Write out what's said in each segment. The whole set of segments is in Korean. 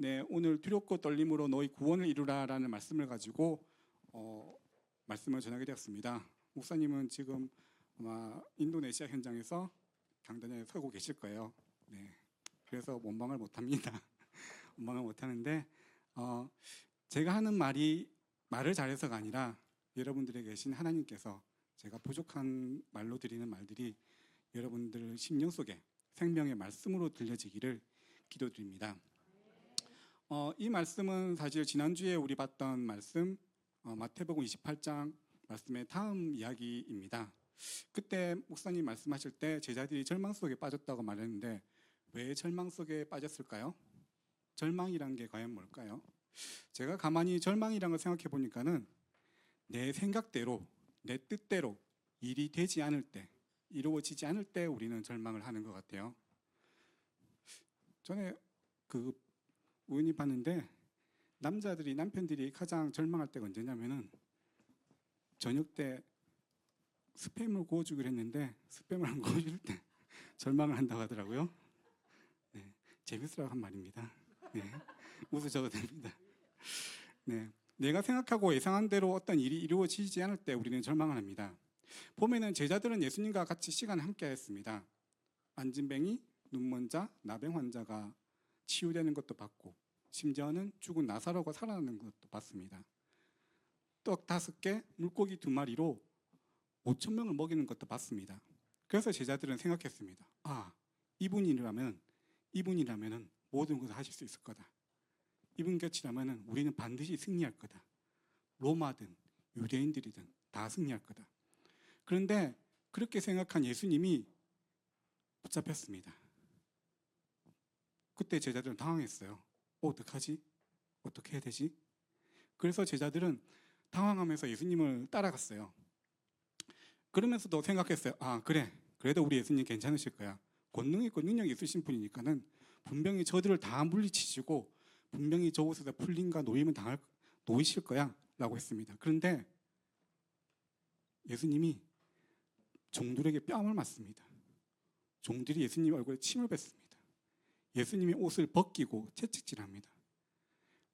네, 오늘 두렵고 떨림으로 너희 구원을 이루라라는 말씀을 가지고 말씀을 전하게 되었습니다. 목사님은 지금 아마 인도네시아 현장에서 강단에 서고 계실 거예요. 네, 그래서 원망을 못합니다. 원망을 못하는데 제가 하는 말을 잘해서가 아니라 여러분들에 계신 하나님께서 제가 부족한 말로 드리는 말들이 여러분들 심령 속에 생명의 말씀으로 들려지기를 기도드립니다. 이 말씀은 사실 지난주에 우리 봤던 말씀 마태복음 28장 말씀의 다음 이야기입니다. 그때 목사님 말씀하실 때 제자들이 절망 속에 빠졌다고 말했는데 왜 절망 속에 빠졌을까요? 절망이란 게 과연 뭘까요? 제가 가만히 절망이란 걸 생각해 보니까는 내 생각대로 내 뜻대로 일이 되지 않을 때, 이루어지지 않을 때 우리는 절망을 하는 것 같아요. 전에 우연히 봤는데 남편들이 가장 절망할 때가 언제냐면은 저녁 때 스팸을 구워주기로 했는데 스팸을 안 구워줄 때 절망을 한다고 하더라고요. 네, 재밌으라고 한 말입니다. 네, 웃으셔도 됩니다. 네, 내가 생각하고 예상한 대로 어떤 일이 이루어지지 않을 때 우리는 절망을 합니다. 보면은 제자들은 예수님과 같이 시간을 함께 했습니다. 안진뱅이, 눈먼 자, 나병 환자가 치유되는 것도 봤고 심지어는 죽은 나사로가 살아나는 것도 봤습니다. 떡 5개, 물고기 2마리로 5,000명을 먹이는 것도 봤습니다. 그래서 제자들은 생각했습니다. 이분이라면 모든 것을 하실 수 있을 거다. 이분 곁이라면 우리는 반드시 승리할 거다. 로마든 유대인들이든 다 승리할 거다. 그런데 그렇게 생각한 예수님이 붙잡혔습니다. 그때 제자들은 당황했어요. 어떡하지? 어떻게 해야 되지? 그래서 제자들은 당황하면서 예수님을 따라갔어요. 그러면서도 생각했어요. 그래도 우리 예수님 괜찮으실 거야. 권능 있고 능력이 있으신 분이니까는 분명히 저들을 다 물리치시고 분명히 저곳에서 풀림과 노임을 놓이실 거야 라고 했습니다. 그런데 예수님이 종들에게 뺨을 맞습니다. 종들이 예수님 얼굴에 침을 뱉습니다. 예수님이 옷을 벗기고 채찍질합니다.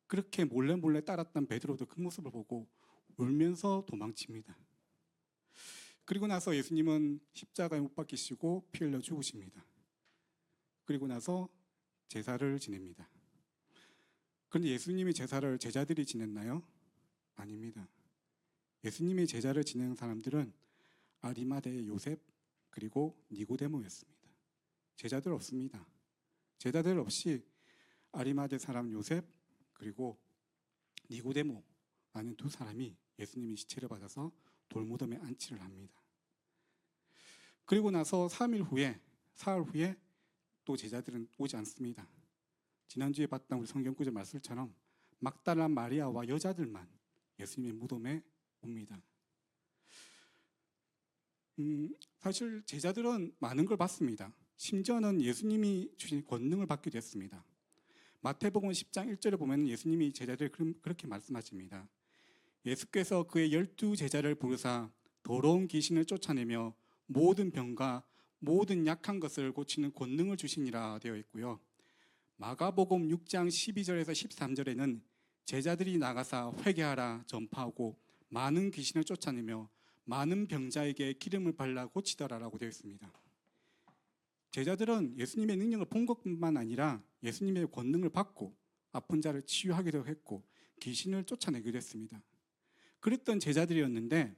그렇게 몰래 따랐던 베드로도 그 모습을 보고 울면서 도망칩니다. 그리고 나서 예수님은 십자가에 못 박히시고 피 흘려 죽으십니다. 그리고 나서 제사를 지냅니다. 그런데 예수님의 제사를 제자들이 지냈나요? 아닙니다. 예수님의 제사를 지내는 사람들은 아리마대의 요셉 그리고 니고데모였습니다. 제자들 없습니다. 제자들 없이 아리마대 사람 요셉 그리고 니고데모라는 2사람이 예수님의 시체를 받아서 돌무덤에 안치를 합니다. 그리고 나서 사흘 후에 또 제자들은 오지 않습니다. 지난주에 봤던 우리 성경구절 말씀처럼 막달라 마리아와 여자들만 예수님의 무덤에 옵니다. 사실 제자들은 많은 걸 봤습니다. 심지어는 예수님이 주신 권능을 받기도 했습니다. 마태복음 10장 1절에 보면 예수님이 제자들 그렇게 말씀하십니다. 예수께서 그의 12제자를 부르사 더러운 귀신을 쫓아내며 모든 병과 모든 약한 것을 고치는 권능을 주시니라 되어 있고요. 마가복음 6장 12절에서 13절에는 제자들이 나가사 회개하라 전파하고 많은 귀신을 쫓아내며 많은 병자에게 기름을 발라 고치더라라고 되어 있습니다. 제자들은 예수님의 능력을 본 것뿐만 아니라 예수님의 권능을 받고 아픈 자를 치유하기도 했고 귀신을 쫓아내기도 했습니다. 그랬던 제자들이었는데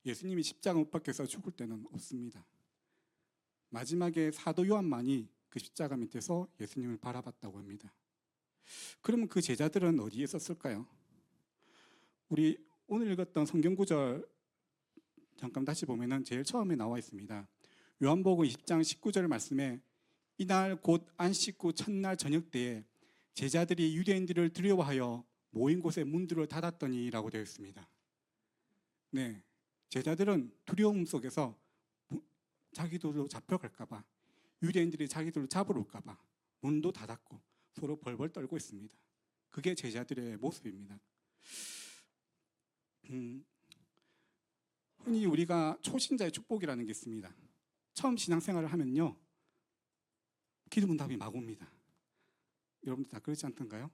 예수님이 십자가 못 박혀서 죽을 때는 없습니다. 마지막에 사도 요한만이 그 십자가 밑에서 예수님을 바라봤다고 합니다. 그러면 그 제자들은 어디에 있었을까요? 우리 오늘 읽었던 성경 구절 잠깐 다시 보면은 제일 처음에 나와 있습니다. 요한복음 20장 19절 말씀에 이날 곧 안식 후 첫날 저녁 때에 제자들이 유대인들을 두려워하여 모인 곳에 문들을 닫았더니 라고 되어 있습니다. 네, 제자들은 두려움 속에서 자기들로 잡혀갈까 봐, 유대인들이 자기들로 잡으러 올까 봐 문도 닫았고 서로 벌벌 떨고 있습니다. 그게 제자들의 모습입니다. 흔히 우리가 초신자의 축복이라는 게 있습니다. 처음 신앙생활을 하면요 기도문답이 막 옵니다. 여러분들 다 그렇지 않던가요?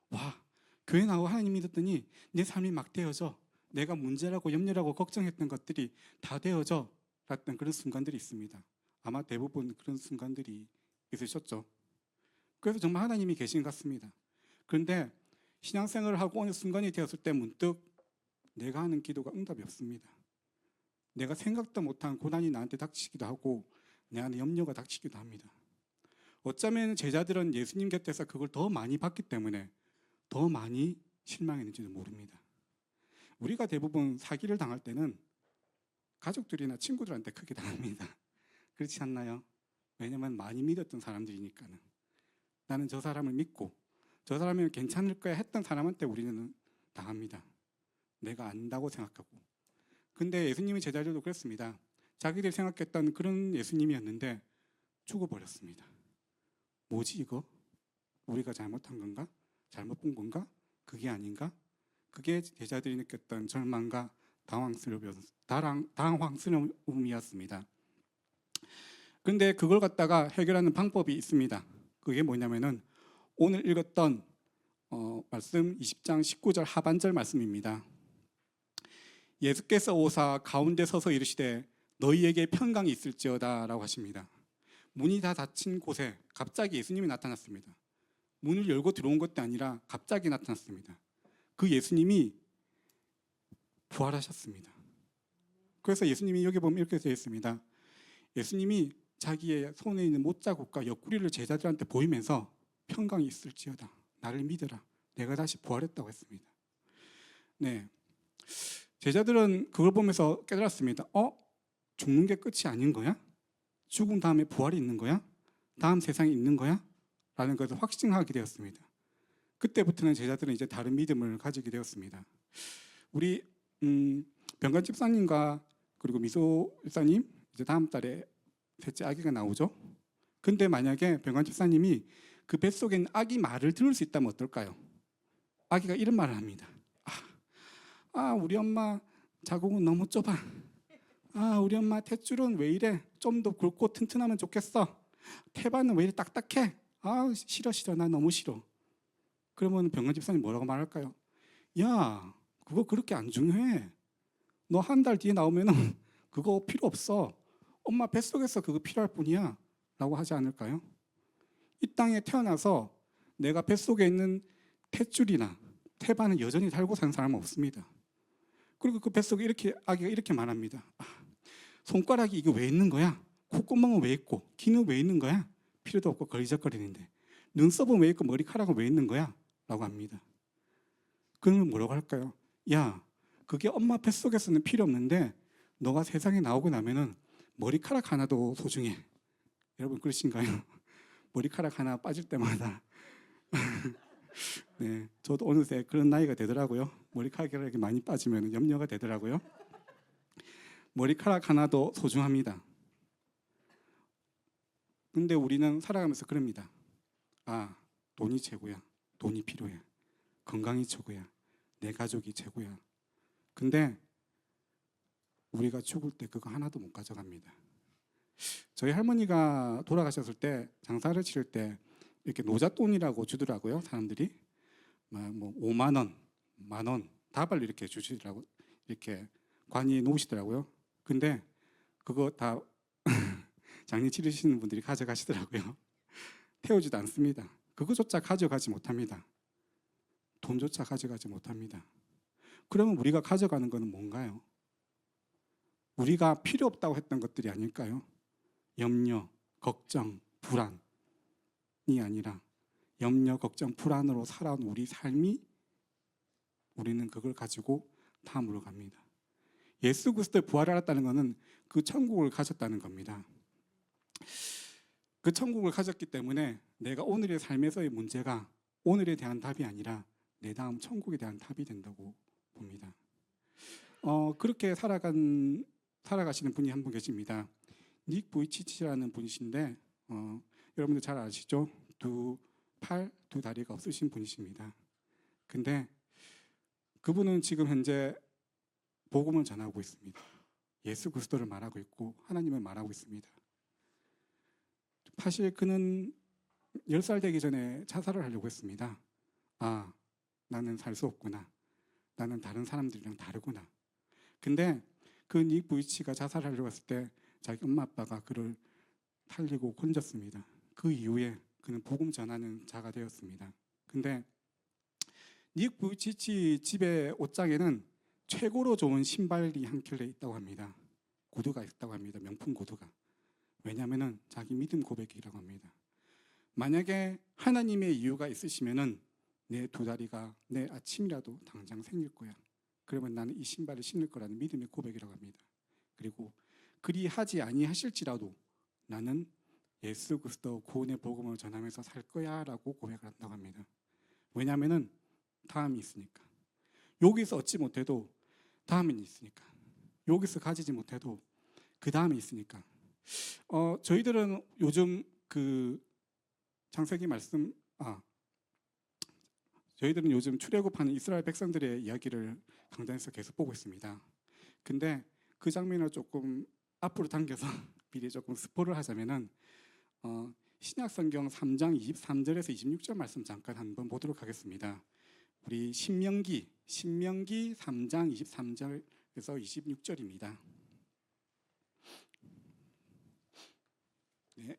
와, 교회 나오고 하나님 믿었더니 내 삶이 막 되어져. 내가 문제라고 염려라고 걱정했던 것들이 다 되어져. 라던 그런 순간들이 있습니다. 아마 대부분 그런 순간들이 있으셨죠. 그래서 정말 하나님이 계신 것 같습니다. 그런데 신앙생활을 하고 어느 순간이 되었을 때 문득 내가 하는 기도가 응답이 없습니다. 내가 생각도 못한 고난이 나한테 닥치기도 하고 내 안에 염려가 닥치기도 합니다. 어쩌면 제자들은 예수님 곁에서 그걸 더 많이 봤기 때문에 더 많이 실망했는지도 모릅니다. 우리가 대부분 사기를 당할 때는 가족들이나 친구들한테 크게 당합니다. 그렇지 않나요? 왜냐하면 많이 믿었던 사람들이니까는. 나는 저 사람을 믿고 저 사람이면 괜찮을 거야 했던 사람한테 우리는 당합니다. 내가 안다고 생각하고. 근데 예수님의 제자들도 그랬습니다. 자기들이 생각했던 그런 예수님이었는데 죽어버렸습니다. 뭐지 이거? 우리가 잘못한 건가? 잘못 본 건가? 그게 아닌가? 그게 제자들이 느꼈던 절망과 당황스러움이었습니다. 그런데 그걸 갖다가 해결하는 방법이 있습니다. 그게 뭐냐면은 오늘 읽었던 말씀 20장 19절 하반절 말씀입니다. 예수께서 오사 가운데 서서 이르시되 너희에게 평강이 있을지어다 라고 하십니다. 문이 다 닫힌 곳에 갑자기 예수님이 나타났습니다. 문을 열고 들어온 것도 아니라 갑자기 나타났습니다. 그 예수님이 부활하셨습니다. 그래서 예수님이 여기 보면 이렇게 되어 있습니다. 예수님이 자기의 손에 있는 못자국과 옆구리를 제자들한테 보이면서 평강이 있을지어다. 나를 믿어라. 내가 다시 부활했다고 했습니다. 네, 제자들은 그걸 보면서 깨달았습니다. 죽는 게 끝이 아닌 거야? 죽은 다음에 부활이 있는 거야? 다음 세상이 있는 거야? 라는 것을 확신하게 되었습니다. 그때부터는 제자들은 이제 다른 믿음을 가지게 되었습니다. 우리 병관 집사님과 그리고 미소 집사님 이제 다음 달에 셋째 아기가 나오죠. 근데 만약에 병관 집사님이 그 뱃속에 있는 아기 말을 들을 수 있다면 어떨까요? 아기가 이런 말을 합니다. 우리 엄마 자궁은 너무 좁아. 우리 엄마 탯줄은 왜 이래? 좀 더 굵고 튼튼하면 좋겠어. 태반은 왜 이래 딱딱해? 싫어 나 너무 싫어. 그러면 병관 집사님 뭐라고 말할까요? 야, 그거 그렇게 안 중요해. 너 한 달 뒤에 나오면은 그거 필요 없어. 엄마 뱃속에서 그거 필요할 뿐이야 라고 하지 않을까요? 이 땅에 태어나서 내가 뱃속에 있는 탯줄이나 태반은 여전히 달고 사는 사람은 없습니다. 그리고 그 뱃속에 이렇게 아기가 이렇게 말합니다. 손가락이 이거 왜 있는 거야? 콧구멍은 왜 있고 귀는 왜 있는 거야? 필요도 없고 걸리적거리는데 눈썹은 왜 있고 머리카락은 왜 있는 거야? 라고 합니다. 그러면 뭐라고 할까요? 야, 그게 엄마 뱃속에서는 필요 없는데 너가 세상에 나오고 나면은 머리카락 하나도 소중해. 여러분 그러신가요? 머리카락 하나 빠질 때마다 네, 저도 어느새 그런 나이가 되더라고요. 머리카락이 이렇게 많이 빠지면 염려가 되더라고요. 머리카락 하나도 소중합니다. 근데 우리는 살아가면서 그럽니다. 돈이 최고야. 돈이 필요해. 건강이 최고야. 내 가족이 최고야. 근데 우리가 죽을 때 그거 하나도 못 가져갑니다. 저희 할머니가 돌아가셨을 때 장사를 치를 때 이렇게 노잣돈이라고 주더라고요. 사람들이 뭐 5만 원, 만 원 다발 이렇게 주시더라고. 이렇게 관이에 놓으시더라고요. 근데 그거 다 장례 치르시는 분들이 가져가시더라고요. 태우지도 않습니다. 그거조차 가져가지 못합니다. 돈조차 가져가지 못합니다. 그러면 우리가 가져가는 것은 뭔가요? 우리가 필요 없다고 했던 것들이 아닐까요? 염려, 걱정, 불안이 아니라 염려, 걱정, 불안으로 살아온 우리 삶이 우리는 그걸 가지고 다음으로 갑니다. 예수 그리스도의 부활을 알았다는 것은 그 천국을 가졌다는 겁니다. 그 천국을 가졌기 때문에 내가 오늘의 삶에서의 문제가 오늘에 대한 답이 아니라 내 다음 천국에 대한 답이 된다고 봅니다. 그렇게 살아가시는 분이 한 분 계십니다. 닉 부이치치라는 분이신데 여러분들 잘 아시죠? 두 팔, 두 다리가 없으신 분이십니다. 근데 그분은 지금 현재 복음을 전하고 있습니다. 예수 그리스도를 말하고 있고 하나님을 말하고 있습니다. 사실 그는 10살 되기 전에 자살을 하려고 했습니다. 아, 나는 살 수 없구나. 나는 다른 사람들이랑 다르구나. 근데 그 닉 부이치가 자살하려고 했을 때 자기 엄마 아빠가 그를 살리고 건졌습니다. 그 이후에 그는 복음 전하는 자가 되었습니다. 근데 닉 부이치 집의 옷장에는 최고로 좋은 신발이 한 켤레 있다고 합니다. 구두가 있다고 합니다. 명품 구두가. 왜냐하면 자기 믿음 고백이라고 합니다. 만약에 하나님의 이유가 있으시면은 내 두 다리가 내 아침이라도 당장 생길 거야. 그러면 나는 이 신발을 신을 거라는 믿음의 고백이라고 합니다. 그리고 그리하지 아니하실지라도 나는 예수 그리스도 구원의 복음을 전하면서 살 거야라고 고백을 한다고 합니다. 왜냐하면은 다음이 있으니까. 여기서 얻지 못해도 다음은 있으니까. 여기서 가지지 못해도 그 다음이 있으니까. 저희들은 요즘 그 창세기 말씀 저희들은 요즘 출애굽하는 이스라엘 백성들의 이야기를 강단에서 계속 보고 있습니다. 근데 그 장면을 조금 앞으로 당겨서 미리 조금 스포를 하자면은 신약성경 3장 23절에서 26절 말씀 잠깐 한번 보도록 하겠습니다. 우리 신명기 3장 23절에서 26절입니다. 네.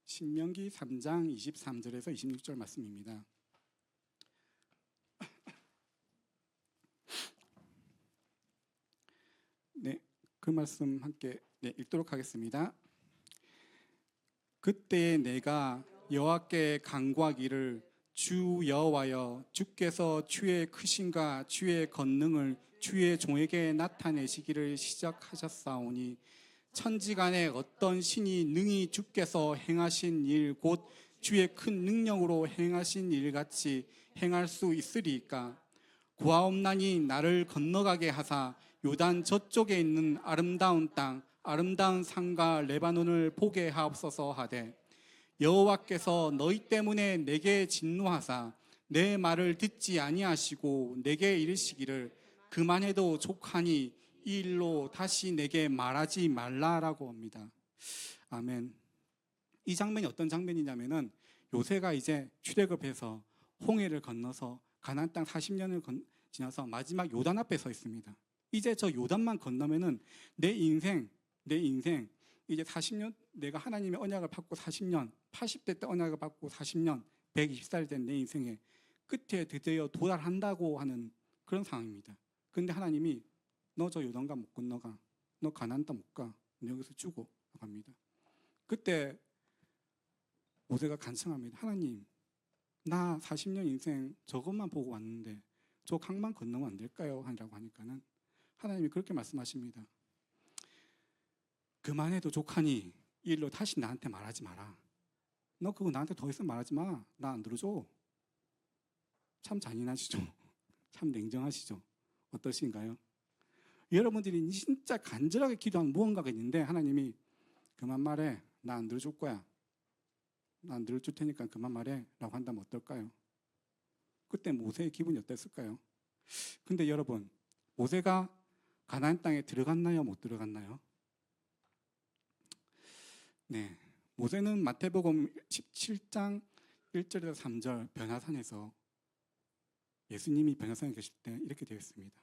신명기 3장 23절에서 26절 말씀입니다. 네, 그 말씀 함께 읽도록 하겠습니다. 그때 내가 여호와께 간구하기를 주 여호와여 주께서 주의 크심과 주의 권능을 주의 종에게 나타내시기를 시작하셨사오니 천지간에 어떤 신이 능히 주께서 행하신 일 곧 주의 큰 능력으로 행하신 일같이 행할 수 있으리이까. 구하옵나니 나를 건너가게 하사 요단 저쪽에 있는 아름다운 땅 아름다운 산과 레바논을 보게 하옵소서 하되 여호와께서 너희 때문에 내게 진노하사 내 말을 듣지 아니하시고 내게 이르시기를 그만해도 족하니 이 일로 다시 내게 말하지 말라라고 합니다. 아멘. 이 장면이 어떤 장면이냐면은 요새가 이제 출애굽해서 홍해를 건너서 가나안 땅 40년을 지나서 마지막 요단 앞에 서 있습니다. 이제 저 요단만 건너면은 내 인생 이제 40년 내가 하나님의 언약을 받고 40년 80대 때 언약을 받고 40년 120살 된 내 인생의 끝에 드디어 도달한다고 하는 그런 상황입니다. 근데 하나님이 너 저 요단강 못 건너가. 너 가나안 땅 못 가. 너 여기서 죽어. 합니다. 그때 모세가 간청합니다. 하나님, 나 40년 인생 저것만 보고 왔는데 저 강만 건너면 안 될까요? 하라고 하니까는 하나님이 그렇게 말씀하십니다. 그만해도 족하니 이 일로 다시 나한테 말하지 마라. 너 그거 나한테 더 이상 말하지 마. 나 안 들어줘. 참 잔인하시죠? 참 냉정하시죠? 어떠신가요? 여러분들이 진짜 간절하게 기도한 무언가가 있는데 하나님이 그만 말해. 나 안 들어줄 거야. 나 안 들어줄 테니까 그만 말해 라고 한다면 어떨까요? 그때 모세의 기분이 어땠을까요? 근데 여러분, 모세가 가나안 땅에 들어갔나요? 못 들어갔나요? 네, 모세는 마태복음 17장 1절에서 3절 변화산에서 예수님이 변화산에 계실 때 이렇게 되어 있습니다.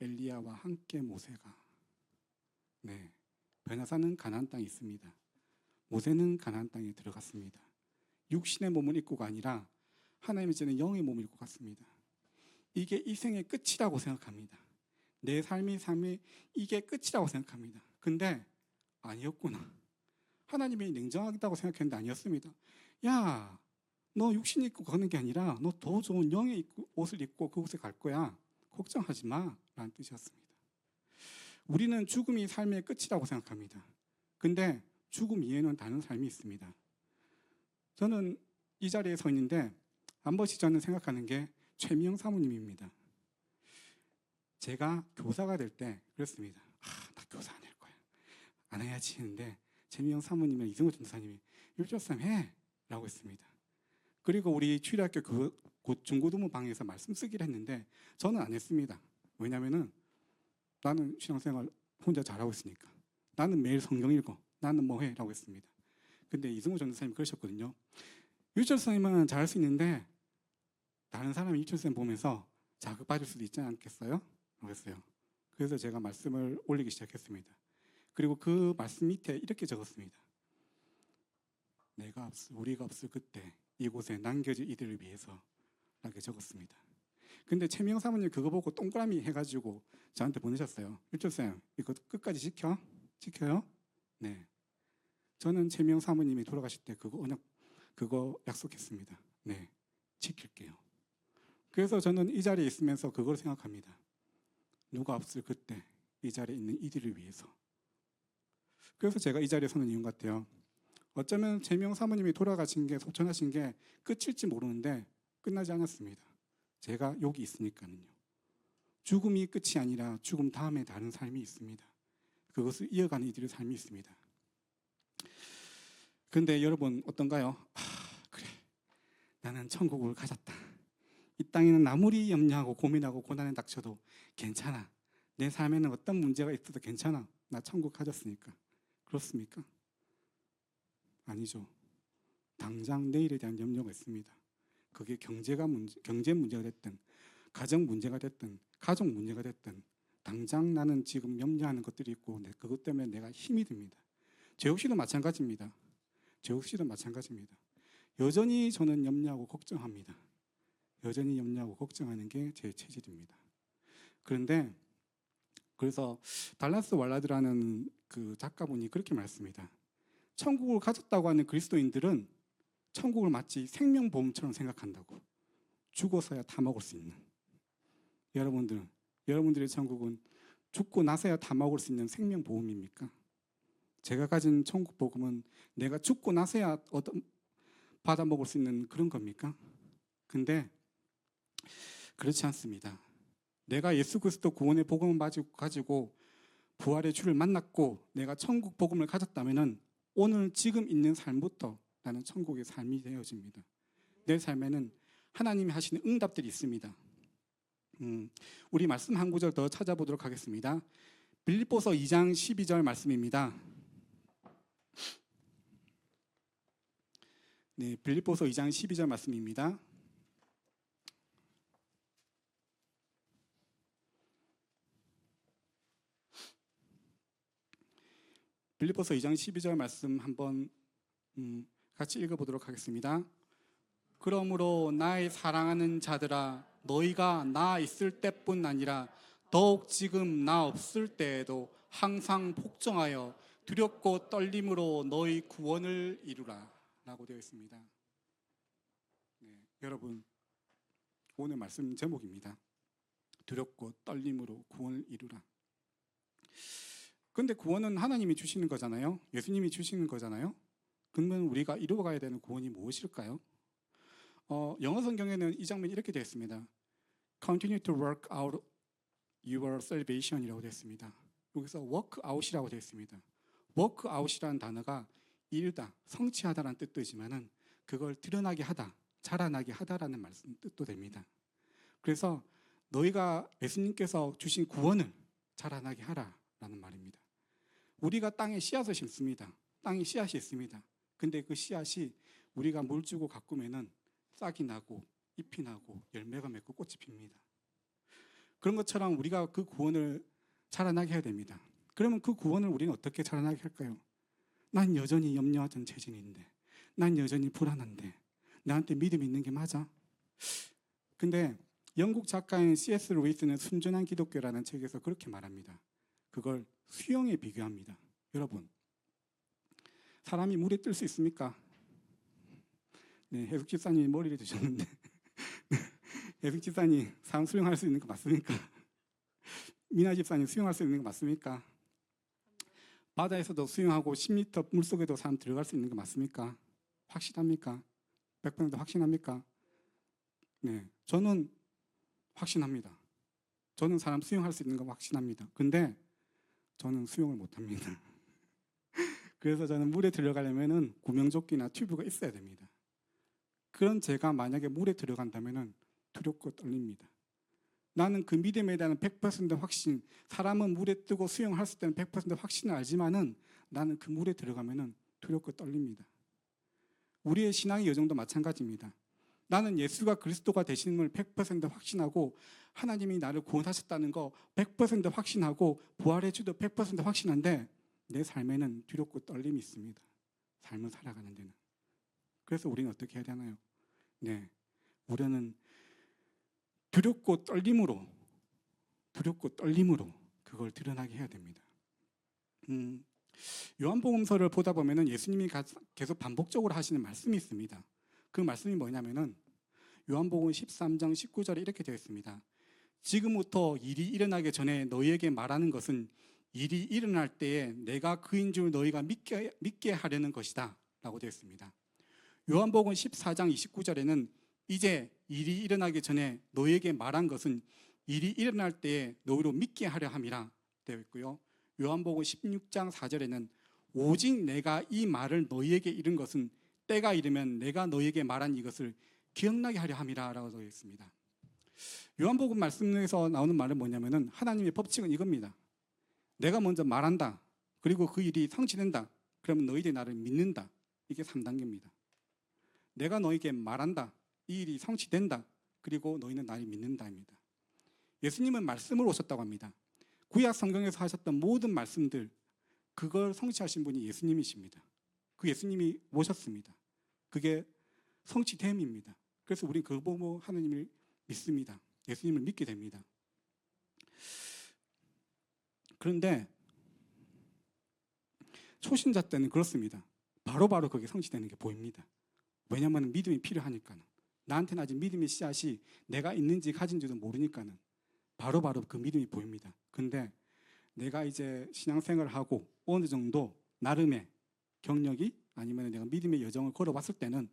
엘리야와 함께 모세가 변화산은 가나안 땅에 있습니다. 모세는 가나안 땅에 들어갔습니다. 육신의 몸을 입고가 아니라 하나님의 저는 영의 몸을 입고 갔습니다. 이게 이 생의 끝이라고 생각합니다. 내 삶이 이게 끝이라고 생각합니다. 근데 아니었구나. 하나님이 냉정하다고 생각했는데 아니었습니다. 야, 너 육신 입고 가는 게 아니라 너 더 좋은 영의 옷을 입고 그곳에 갈 거야. 걱정하지 마 라는 뜻이었습니다. 우리는 죽음이 삶의 끝이라고 생각합니다. 근데 죽음 이외에는 다른 삶이 있습니다. 저는 이 자리에 서 있는데 한 번씩 저는 생각하는 게 최미영 사모님입니다. 제가 교사가 될 때 그랬습니다. 나 교사 안 할 거야. 안 해야지 했는데 최미영 사모님이랑 이승호 전도사님이 율조삼 해! 라고 했습니다. 그리고 우리 주일학교 곧 중고등부 방에서 말씀 쓰기를 했는데 저는 안 했습니다. 왜냐면은 나는 신앙생활 혼자 잘하고 있으니까. 나는 매일 성경 읽어. 나는 뭐해? 라고 했습니다. 근데 이승우 전도사님이 그러셨거든요. 유철 선생님은 잘할 수 있는데 다른 사람이 유철 선생님 보면서 자극받을 수도 있지 않겠어요? 라고 했어요. 그래서 제가 말씀을 올리기 시작했습니다. 그리고 그 말씀 밑에 이렇게 적었습니다. 우리가 없을 그때 이곳에 남겨진 이들을 위해서 라고 적었습니다. 근데 최미영 사모님 그거 보고 동그라미 해가지고 저한테 보내셨어요. 유철쌤 이거 끝까지 지켜요? 네. 저는 최미영 사모님이 돌아가실 때 그거 약속했습니다. 네, 지킬게요. 그래서 저는 이 자리에 있으면서 그걸 생각합니다. 누가 없을 그때 이 자리에 있는 이들을 위해서. 그래서 제가 이 자리에 서는 이유 같아요. 어쩌면 최미영 사모님이 돌아가신 게 소천하신 게 끝일지 모르는데 끝나지 않았습니다. 제가 여기 있으니까요. 죽음이 끝이 아니라 죽음 다음에 다른 삶이 있습니다. 그것을 이어가는 이들의 삶이 있습니다. 그런데 여러분 어떤가요? 그래, 나는 천국을 가졌다. 이 땅에는 아무리 염려하고 고민하고 고난에 닥쳐도 괜찮아. 내 삶에는 어떤 문제가 있어도 괜찮아. 나 천국 가졌으니까. 그렇습니까? 아니죠. 당장 내일에 대한 염려가 있습니다. 그게 경제 문제가 됐든 가정 문제가 됐든 가족 문제가 됐든 당장 나는 지금 염려하는 것들이 있고 그것 때문에 내가 힘이 듭니다. 재욱 씨도 마찬가지입니다. 여전히 저는 염려하고 걱정합니다. 여전히 염려하고 걱정하는 게 제 체질입니다. 그래서 달라스 왈라드라는 그 작가분이 그렇게 말했습니다. 천국을 가졌다고 하는 그리스도인들은 천국을 마치 생명보험처럼 생각한다고. 죽어서야 다 먹을 수 있는. 여러분들의 천국은 죽고 나서야 다 먹을 수 있는 생명보험입니까? 제가 가진 천국 복음은 내가 죽고 나서야 받아 먹을 수 있는 그런 겁니까? 근데 그렇지 않습니다. 내가 예수 그리스도 구원의 복음을 가지고 부활의 주를 만났고 내가 천국 복음을 가졌다면 오늘 지금 있는 삶부터 나는 천국의 삶이 되어집니다. 내 삶에는 하나님이 하시는 응답들이 있습니다. 우리 말씀 한 구절 더 찾아보도록 하겠습니다. 빌립보서 2장 12절 말씀입니다. 네, 빌립보서 2장 12절 말씀입니다. 빌립보서 2장 12절 말씀 한번 같이 읽어보도록 하겠습니다. 그러므로 나의 사랑하는 자들아 너희가 나 있을 때뿐 아니라 더욱 지금 나 없을 때에도 항상 복종하여 두렵고 떨림으로 너희 구원을 이루라 라고 되어 있습니다. 네, 여러분 오늘 말씀 제목입니다. 두렵고 떨림으로 구원을 이루라. 그런데 구원은 하나님이 주시는 거잖아요. 예수님이 주시는 거잖아요. 그러면 우리가 이루어가야 되는 구원이 무엇일까요? 영어 성경에는 이 장면이 이렇게 되어 있습니다. Continue to work out your salvation이라고 되어 있습니다. 여기서 work out이라고 되어 있습니다. work out이라는 단어가 일다, 성취하다라는 뜻도 있지만은 그걸 드러나게 하다, 자라나게 하다라는 말씀 뜻도 됩니다. 그래서 너희가 예수님께서 주신 구원을 자라나게 하라라는 말입니다. 우리가 땅에 씨앗을 심습니다. 땅에 씨앗이 있습니다. 근데 그 씨앗이 우리가 물 주고 가꾸면은 싹이 나고 잎이 나고 열매가 맺고 꽃이 핍니다. 그런 것처럼 우리가 그 구원을 자라나게 해야 됩니다. 그러면 그 구원을 우리는 어떻게 자라나게 할까요? 난 여전히 염려하던 체질인데, 난 여전히 불안한데, 나한테 믿음이 있는 게 맞아? 근데 영국 작가인 C.S. 루이스는 순전한 기독교라는 책에서 그렇게 말합니다. 그걸 수영에 비교합니다. 여러분, 사람이 물에 뜰 수 있습니까? 네, 해숙 집사님이 머리를 드셨는데 해숙 집사님 사람 수영할 수 있는 거 맞습니까? 미나 집사님 수영할 수 있는 거 맞습니까? 바다에서도 수영하고 10m 물속에도 사람 들어갈 수 있는 거 맞습니까? 확신합니까? 100% 확신합니까? 네, 저는 확신합니다. 저는 사람 수영할 수 있는 거 확신합니다. 근데 저는 수영을 못합니다. 그래서 저는 물에 들어가려면 구명조끼나 튜브가 있어야 됩니다. 그런 제가 만약에 물에 들어간다면 두렵고 떨립니다. 나는 그 믿음에 대한 100% 확신, 사람은 물에 뜨고 수영할 수 있다는 100% 확신을 알지만은 나는 그 물에 들어가면은 두렵고 떨립니다. 우리의 신앙의 여정도 마찬가지입니다. 나는 예수가 그리스도가 되시는 걸 100% 확신하고 하나님이 나를 구원하셨다는 거 100% 확신하고 부활의 주도 100% 확신한데 내 삶에는 두렵고 떨림이 있습니다. 삶을 살아가는 데는. 그래서 우리는 어떻게 해야 되나요? 네, 우리는 두렵고 떨림으로 그걸 드러나게 해야 됩니다. 요한복음서를 보다 보면은 예수님이 계속 반복적으로 하시는 말씀이 있습니다. 그 말씀이 뭐냐면은 요한복음 13장 19절에 이렇게 되어 있습니다. 지금부터 일이 일어나기 전에 너희에게 말하는 것은 일이 일어날 때에 내가 그인 줄 너희가 믿게 하려는 것이다 라고 되어 있습니다. 요한복음 14장 29절에는 이제 일이 일어나기 전에 너희에게 말한 것은 일이 일어날 때에 너희로 믿게 하려 함이라 되어 있고요. 요한복음 16장 4절에는 오직 내가 이 말을 너희에게 이른 것은 때가 이르면 내가 너희에게 말한 이것을 기억나게 하려 함이라 라고 되어 있습니다. 요한복음 말씀에서 나오는 말은 뭐냐면은 하나님의 법칙은 이겁니다. 내가 먼저 말한다. 그리고 그 일이 성취된다. 그러면 너희들이 나를 믿는다. 이게 3단계입니다. 내가 너희에게 말한다. 이 일이 성취된다. 그리고 너희는 나를 믿는다입니다. 예수님은 말씀으로 오셨다고 합니다. 구약 성경에서 하셨던 모든 말씀들 그걸 성취하신 분이 예수님이십니다. 그 예수님이 오셨습니다. 그게 성취됨입니다. 그래서 우리는 그거 보고 하나님을 믿습니다. 예수님을 믿게 됩니다. 그런데 초신자 때는 그렇습니다. 바로바로 그게 성취되는 게 보입니다. 왜냐하면 믿음이 필요하니까는. 나한테는 아직 믿음의 씨앗이 내가 있는지 가진지도 모르니까는 바로바로 그 믿음이 보입니다. 근데 내가 이제 신앙생활을 하고 어느 정도 나름의 경력이 아니면 내가 믿음의 여정을 걸어봤을 때는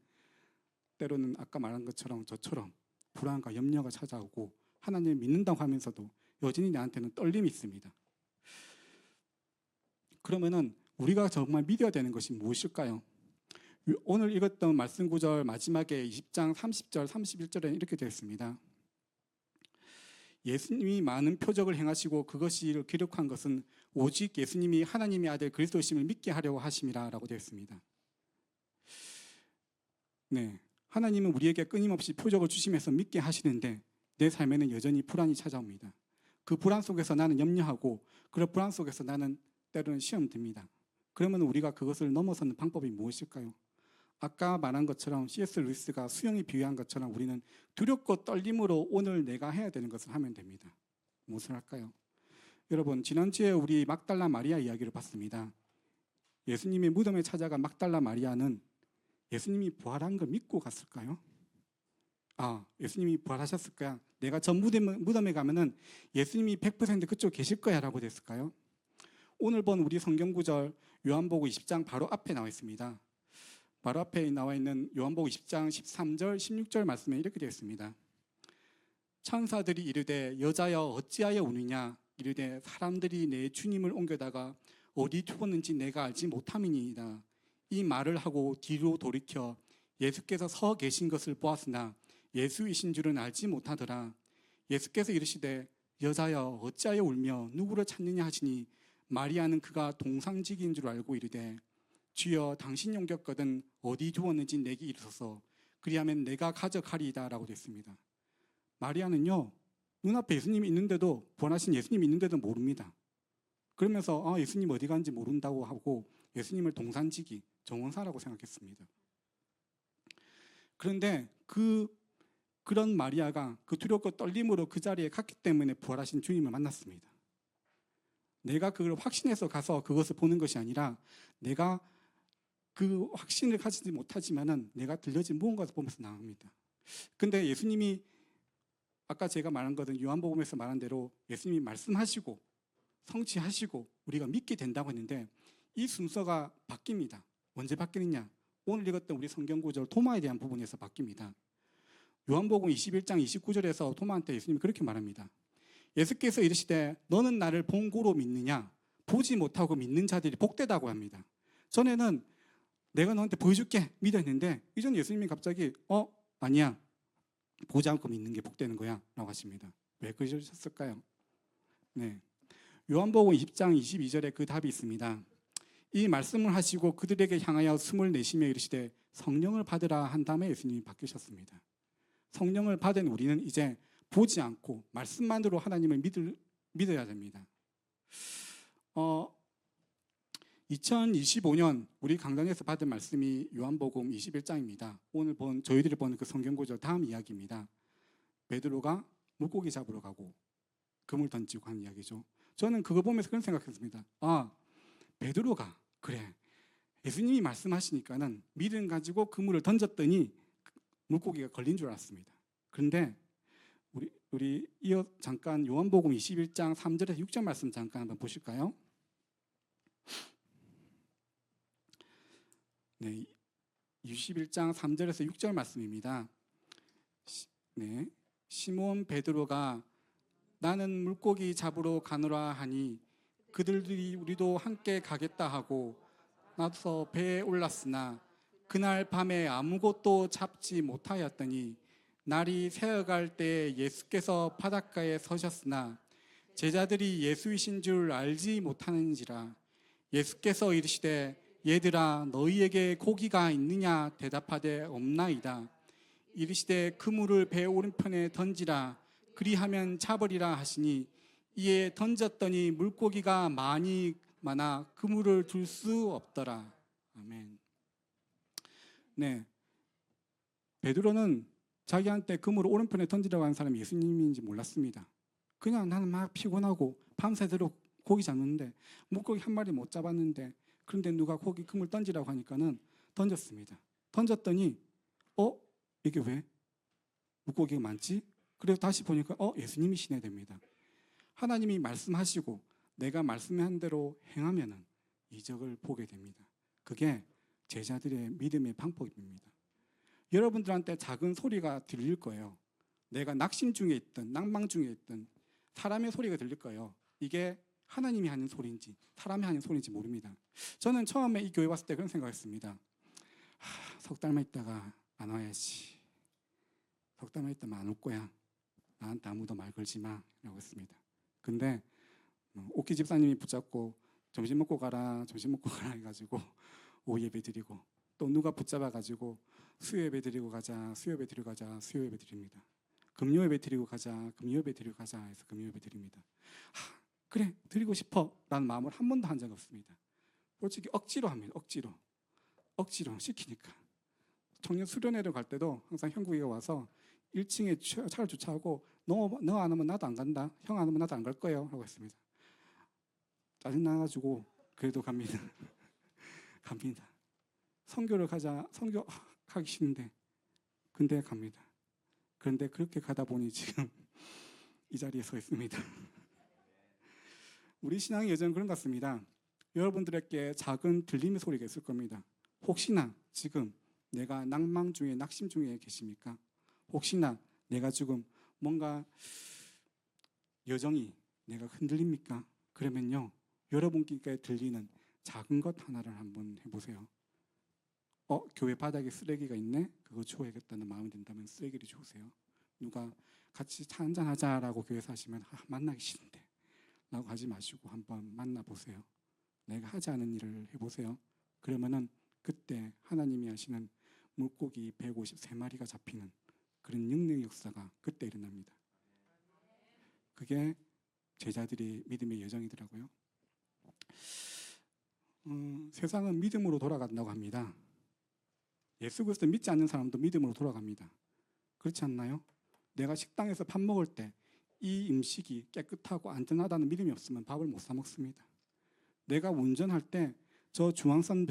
때로는 아까 말한 것처럼 저처럼 불안과 염려가 찾아오고 하나님을 믿는다고 하면서도 여전히 나한테는 떨림이 있습니다. 그러면은 우리가 정말 믿어야 되는 것이 무엇일까요? 오늘 읽었던 말씀 구절 마지막에 20장 30절 31절에 이렇게 되어 있습니다. 예수님이 많은 표적을 행하시고 그것을 기록한 것은 오직 예수님이 하나님의 아들 그리스도심을 믿게 하려고 하심이라 라고 되어 있습니다. 네, 하나님은 우리에게 끊임없이 표적을 주시면서 믿게 하시는데 내 삶에는 여전히 불안이 찾아옵니다. 그 불안 속에서 나는 염려하고 그 불안 속에서 나는 때로는 시험 듭니다. 그러면 우리가 그것을 넘어서는 방법이 무엇일까요? 아까 말한 것처럼 C.S. 루이스가 수영에 비유한 것처럼 우리는 두렵고 떨림으로 오늘 내가 해야 되는 것을 하면 됩니다. 무엇을 할까요? 여러분, 지난주에 우리 막달라 마리아 이야기를 봤습니다. 예수님이 무덤에 찾아간 막달라 마리아는 예수님이 부활한 걸 믿고 갔을까요? 예수님이 부활하셨을 거야. 내가 저 무덤에 가면은 예수님이 100% 그쪽 계실 거야 라고 됐을까요? 오늘 본 우리 성경 구절 요한복음 20장 바로 앞에 나와 있습니다. 바로 앞에 나와 있는 요한복음 20장 13절 16절 말씀에 이렇게 되어 있습니다. 천사들이 이르되 여자여 어찌하여 우느냐 이르되 사람들이 내 주님을 옮겨다가 어디 두었는지 내가 알지 못함이니이다. 이 말을 하고 뒤로 돌이켜 예수께서 서 계신 것을 보았으나 예수이신 줄은 알지 못하더라. 예수께서 이르시되 여자여 어찌하여 울며 누구를 찾느냐 하시니 마리아는 그가 동상직인 줄 알고 이르되 주여 당신이 옮겼거든 어디 두었는지 내게 이르소서 그리하면 내가 가져가리이다 라고 됐습니다. 마리아는요 눈앞에 예수님이 있는데도 부활하신 예수님이 있는데도 모릅니다. 그러면서 예수님 어디 간지 모른다고 하고 예수님을 동산지기 정원사라고 생각했습니다. 그런데 그런 마리아가 그 두렵고 떨림으로 그 자리에 갔기 때문에 부활하신 주님을 만났습니다. 내가 그걸 확신해서 가서 그것을 보는 것이 아니라 내가 그 확신을 가지지 못하지만은 내가 들려진 무언가를 보면서 나옵니다. 근데 예수님이 아까 제가 말한 것은 요한복음에서 말한 대로 예수님이 말씀하시고 성취하시고 우리가 믿게 된다고 했는데 이 순서가 바뀝니다. 언제 바뀌느냐? 오늘 읽었던 우리 성경 구절 토마에 대한 부분에서 바뀝니다. 요한복음 21장 29절에서 토마한테 예수님이 그렇게 말합니다. 예수께서 이르시되 너는 나를 본 고로 믿느냐? 보지 못하고 믿는 자들이 복되다고 합니다. 전에는 내가 너한테 보여줄게 믿었는데 이전 예수님이 갑자기 아니야 보지 않고 믿는 게 복되는 거야 라고 하십니다. 왜 그러셨을까요? 네, 요한복음 20장 22절에 그 답이 있습니다. 이 말씀을 하시고 그들에게 향하여 숨을 내쉬며 이르시되 성령을 받으라 한 다음에 예수님이 바뀌셨습니다. 성령을 받은 우리는 이제 보지 않고 말씀만으로 하나님을 믿어야 됩니다. 2025년 우리 강단에서 받은 말씀이 요한복음 21장입니다. 오늘 저희들이 본 그 성경 구절 다음 이야기입니다. 베드로가 물고기 잡으러 가고 그물 던지고 하는 이야기죠. 저는 그거 보면서 그런 생각했습니다. 베드로가 그래 예수님이 말씀하시니까는 믿음 가지고 그물을 던졌더니 물고기가 걸린 줄 알았습니다. 그런데 우리 이어 잠깐 요한복음 21장 3절에서 6절 말씀 잠깐 한번 보실까요? 네, 21장 3절에서 6절 말씀입니다. 네, 시몬 베드로가 나는 물고기 잡으러 가노라 하니 그들이 우리도 함께 가겠다 하고 나서 배에 올랐으나 그날 밤에 아무것도 잡지 못하였더니 날이 새어갈 때 예수께서 바닷가에 서셨으나 제자들이 예수이신 줄 알지 못하는지라. 예수께서 이르시되 얘들아 너희에게 고기가 있느냐 대답하되 없나이다. 이르시되 그물을 배 오른편에 던지라 그리하면 잡으리라 하시니 이에 던졌더니 물고기가 많아 그물을 둘 수 없더라. 아멘. 네, 베드로는 자기한테 그물을 오른편에 던지라고 하는 사람이 예수님인지 몰랐습니다. 그냥 나는 막 피곤하고 밤새도록 고기 잡는데 물고기 한 마리 못 잡았는데 그런데 누가 고기 그물 던지라고 하니까는 던졌습니다. 던졌더니 이게 왜 물고기가 많지? 그래서 다시 보니까 예수님이시네 됩니다. 하나님이 말씀하시고 내가 말씀한 대로 행하면은 이적을 보게 됩니다. 그게 제자들의 믿음의 방법입니다. 여러분들한테 작은 소리가 들릴 거예요. 내가 낙심 중에 있든 낭망 중에 있든 사람의 소리가 들릴 거예요. 이게 하나님이 하는 소리인지 사람이 하는 소리인지 모릅니다. 저는 처음에 이 교회 왔을 때 그런 생각했습니다. 석 달만 있다가 안 와야지. 석 달만 있다면 안 올 거야. 나한테 아무도 말 걸지 마 라고 했습니다. 근데 오키 집사님이 붙잡고 점심 먹고 가라 해가지고 오예배 드리고 또 누가 붙잡아가지고 수요예배 드리고 가자 수요예배 드립니다. 금요예배 드리고 가자 해서 금요예배 드립니다. 그래 드리고 싶어 라는 마음을 한 번도 한 적 없습니다. 솔직히 억지로 합니다. 억지로 시키니까. 청년 수련회를 갈 때도 항상 형국이가 와서 1층에 차를 주차하고 너 안 오면 나도 안 간다. 형 안 오면 나도 안 갈 거예요 라고 했습니다. 짜증나가지고 그래도 갑니다. 갑니다. 선교를 가자. 선교 가기 싫은데 근데 갑니다. 그런데 그렇게 가다 보니 지금 이 자리에 서 있습니다. 우리 신앙의 여정은 그런 것 같습니다. 여러분들에게 작은 들림의 소리가 있을 겁니다. 혹시나 지금 내가 낭망 중에 낙심 중에 계십니까? 혹시나 내가 지금 뭔가 여정이 내가 흔들립니까? 그러면요 여러분께 들리는 작은 것 하나를 한번 해보세요. 교회 바닥에 쓰레기가 있네? 그거 주워야겠다는 마음이 든다면 쓰레기를 주우세요. 누가 같이 차 한잔 하자라고 교회에서 하시면 만나기 싫은데 라고 하지 마시고 한번 만나보세요. 내가 하지 않은 일을 해보세요. 그러면은 그때 하나님이 하시는 물고기 153마리가 잡히는 그런 능력의 역사가 그때 일어납니다. 그게 제자들이 믿음의 여정이더라고요. 세상은 믿음으로 돌아간다고 합니다. 예수 그리스도 믿지 않는 사람도 믿음으로 돌아갑니다. 그렇지 않나요? 내가 식당에서 밥 먹을 때 이 음식이 깨끗하고 안전하다는 믿음이 없으면 밥을 못 사 먹습니다. 내가 운전할 때 저 중앙선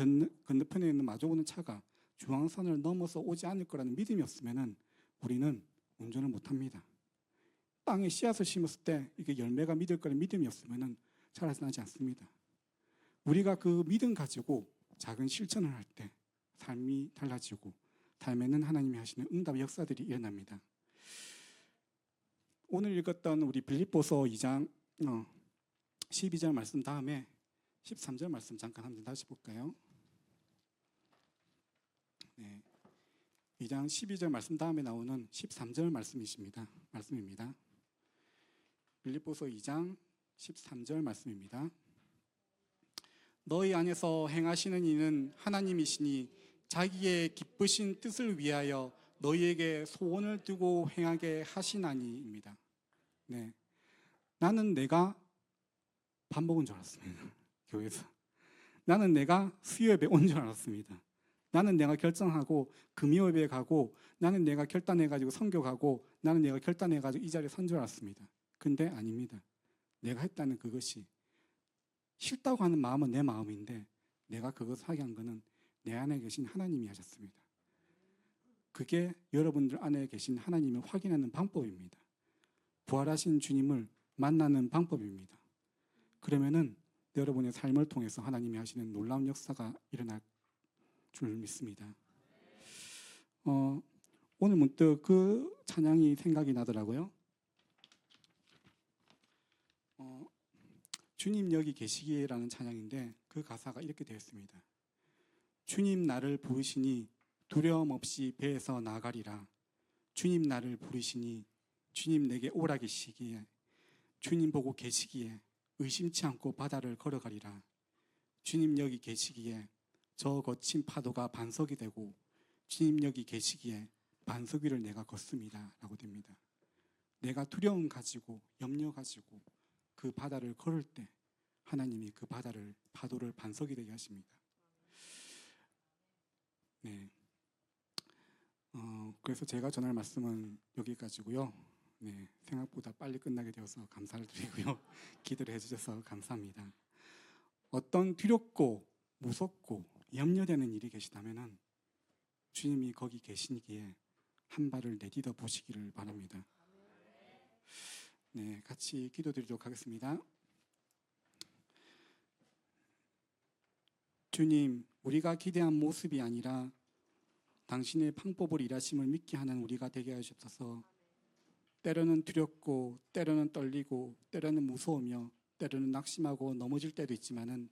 건너편에 있는 마주오는 차가 중앙선을 넘어서 오지 않을 거라는 믿음이 없으면 우리는 운전을 못합니다. 땅에 씨앗을 심었을 때 이게 열매가 맺을 거라는 믿음이 없으면 자라지 나지 않습니다. 우리가 그 믿음 가지고 작은 실천을 할 때 삶이 달라지고 삶에는 하나님이 하시는 응답의 역사들이 일어납니다. 오늘 읽었던 우리 빌립보서 2장 12절 말씀 다음에 13절 말씀 잠깐 한번 다시 볼까요? 네, 2장 12절 말씀 다음에 나오는 13절 말씀입니다. 빌립보서 2장 13절 말씀입니다. 너희 안에서 행하시는 이는 하나님이시니 자기의 기쁘신 뜻을 위하여 너희에게 소원을 두고 행하게 하시나니입니다. 네, 나는 내가 밥 먹은 줄 알았습니다. 교회에서. 나는 내가 수요예배 온 줄 알았습니다. 나는 내가 결정하고 금요예배 가고, 나는 내가 결단해가지고 선교 가고, 나는 내가 결단해가지고 이 자리에 선 줄 알았습니다. 근데 아닙니다. 내가 했다는 그것이, 싫다고 하는 마음은 내 마음인데 내가 그것을 하게 한 것은 내 안에 계신 하나님이 하셨습니다. 그게 여러분들 안에 계신 하나님을 확인하는 방법입니다. 부활하신 주님을 만나는 방법입니다. 그러면은 여러분의 삶을 통해서 하나님이 하시는 놀라운 역사가 일어날 줄 믿습니다. 오늘 문득 그 찬양이 생각이 나더라고요. 주님 여기 계시기에라는 찬양인데 그 가사가 이렇게 되어 있습니다. 주님 나를 부르시니 두려움 없이 배에서 나가리라. 주님 나를 부르시니 주님 내게 오라 계시기에, 주님 보고 계시기에 의심치 않고 바다를 걸어가리라. 주님 여기 계시기에 저 거친 파도가 반석이 되고, 주님 여기 계시기에 반석 위를 내가 걷습니다 라고 됩니다. 내가 두려움 가지고 염려 가지고 그 바다를 걸을 때 하나님이 그 파도를 반석이 되게 하십니다. 네. 그래서 제가 전할 말씀은 여기까지고요. 네, 생각보다 빨리 끝나게 되어서 감사를 드리고요. 기도를 해주셔서 감사합니다. 어떤 두렵고 무섭고 염려되는 일이 계시다면은 주님이 거기 계시기에 한 발을 내딛어 보시기를 바랍니다. 네, 같이 기도드리도록 하겠습니다. 주님, 우리가 기대한 모습이 아니라 당신의 방법을 일하심을 믿게 하는 우리가 되게 하시옵소서. 때로는 두렵고, 때로는 떨리고, 때로는 무서우며, 때로는 낙심하고 넘어질 때도 있지만은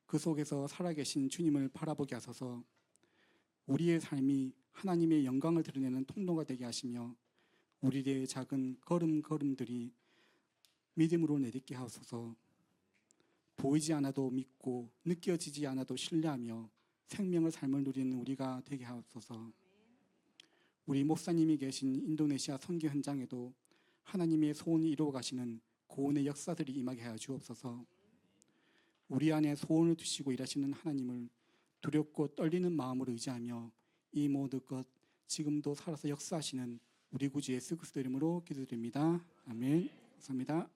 그 속에서 살아계신 주님을 바라보게 하소서. 우리의 삶이 하나님의 영광을 드러내는 통로가 되게 하시며, 우리의 작은 걸음걸음들이 믿음으로 내딛게 하소서. 보이지 않아도 믿고 느껴지지 않아도 신뢰하며 생명의 삶을 누리는 우리가 되게 하옵소서. 우리 목사님이 계신 인도네시아 선교 현장에도 하나님의 소원이 이루어 가시는 구원의 역사들이 임하게 하여 주옵소서. 우리 안에 소원을 두시고 일하시는 하나님을 두렵고 떨리는 마음으로 의지하며 이 모든 것 지금도 살아서 역사하시는 우리 구주 예수 그리스도 이름으로 기도드립니다. 아멘. 감사합니다.